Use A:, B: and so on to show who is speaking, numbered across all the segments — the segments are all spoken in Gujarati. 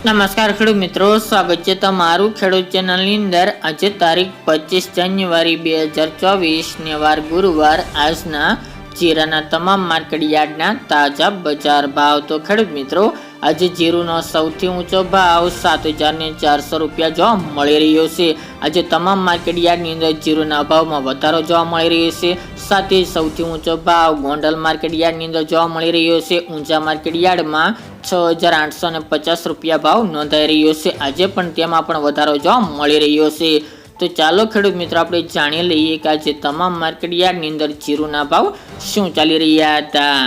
A: નમસ્કાર ખેડૂત મિત્રો, સ્વાગત છે તમારું ખેડૂત ચેનલની અંદર। આજે તારીખ 25 જાન્યુઆરી 2024 ને વાર ગુરુવાર। આજના જીરાના તમામ માર્કેટ યાર્ડના તાજા બજાર ભાવ। તો ખેડૂત મિત્રો, આજે જીરુનો સૌથી ઊંચો ભાવ 7,400 રૂપિયા જોવા મળી રહ્યો છે। આજે તમામ માર્કેટ યાર્ડની અંદર જીરુના ભાવમાં વધારો જોવા મળી રહ્યો છે। સાથે સૌથી ઊંચો ભાવ ગોંડલ માર્કેટ યાર્ડની અંદર જોવા મળી રહ્યો છે। ઊંચા માર્કેટ યાર્ડમાં 6,850 રૂપિયા ભાવ નોંધાઈ રહ્યો છે। આજે પણ તેમાં પણ વધારો જોવા મળી રહ્યો છે। તો ચાલો ખેડૂત મિત્રો, આપણે જાણી લઈએ કે આજે તમામ માર્કેટ યાર્ડની અંદર જીરુના ભાવ શું ચાલી રહ્યા હતા।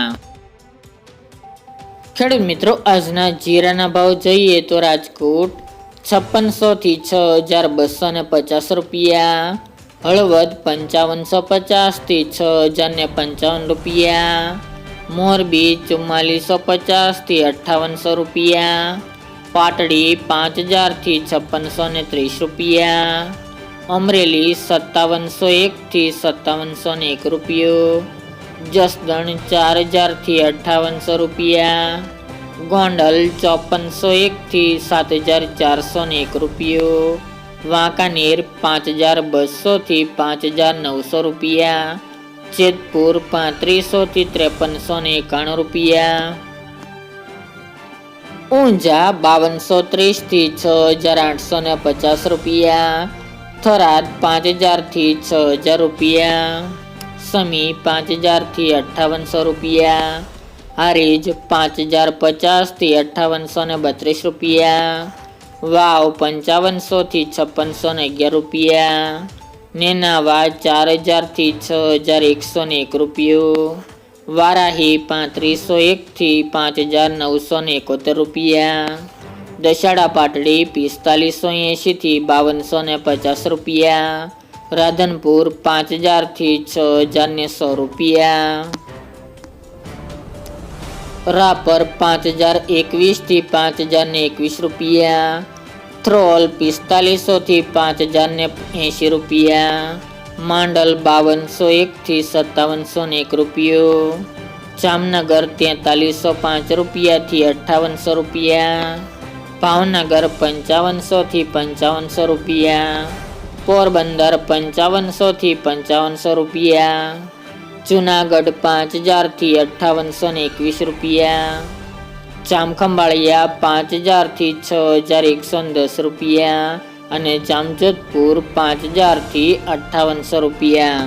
A: ખેડૂત મિત્રો, આજના જીરાના ભાવ જોઈએ તો રાજકોટ 5600 થી 6,250 રૂપિયા, હળવદ 5,550 થી 6,055 રૂપિયા, મોરબી 4450 થી 5,800 રૂપિયા, પાટડી 5,000 થી 5,630 રૂપિયા, અમરેલી 5,701 થી 5,701 રૂપિયો, જસદણ 4,000 થી 5,800 રૂપિયા, ગોંડલ 5,401 થી 7,401 રૂપિયો, વાંકાનેર 5,200 થી 5,900 રૂપિયા, જેતપુર 3,500 થી 5,391 રૂપિયા, ઊંઝા 2,230 થી 6,850 રૂપિયા, થરાદ 5,000 થી 6,000 રૂપિયા, સમી 5,000 થી 5,800 રૂપિયા, હારીજ 5,050 થી 5,832 રૂપિયા, વાવ 5,500 થી 5,611 રૂપિયા, નેનાવા 4,000 થી 6,101 રૂપિયો, વારાહી 3,501 થી 5,971 રૂપિયા, દશાડા પાટડી 4,580 થી 5,250 રૂપિયા, રાધનપુર 5,000 થી 6,100 રૂપિયા, રાપર 5,021 થી 5,021 રૂપિયા, થ્રોલ 4,500 થી 5,080 રૂપિયા, માંડલ 5,201 થી 5,701 રૂપિયો, જામનગર 4,305 રૂપિયા થી 5,800 રૂપિયા, ભાવનગર 5,500 થી 5,500 રૂપિયા, પોરબંદર 5,500 થી 5,500 રૂપિયા, જુનાગઢ 5,000 થી 5,821 રૂપિયા, જામખંભાળિયા 5,000 થી 6,110 રૂપિયા અને જામજોધપુર 5,000 થી 5,800 રૂપિયા।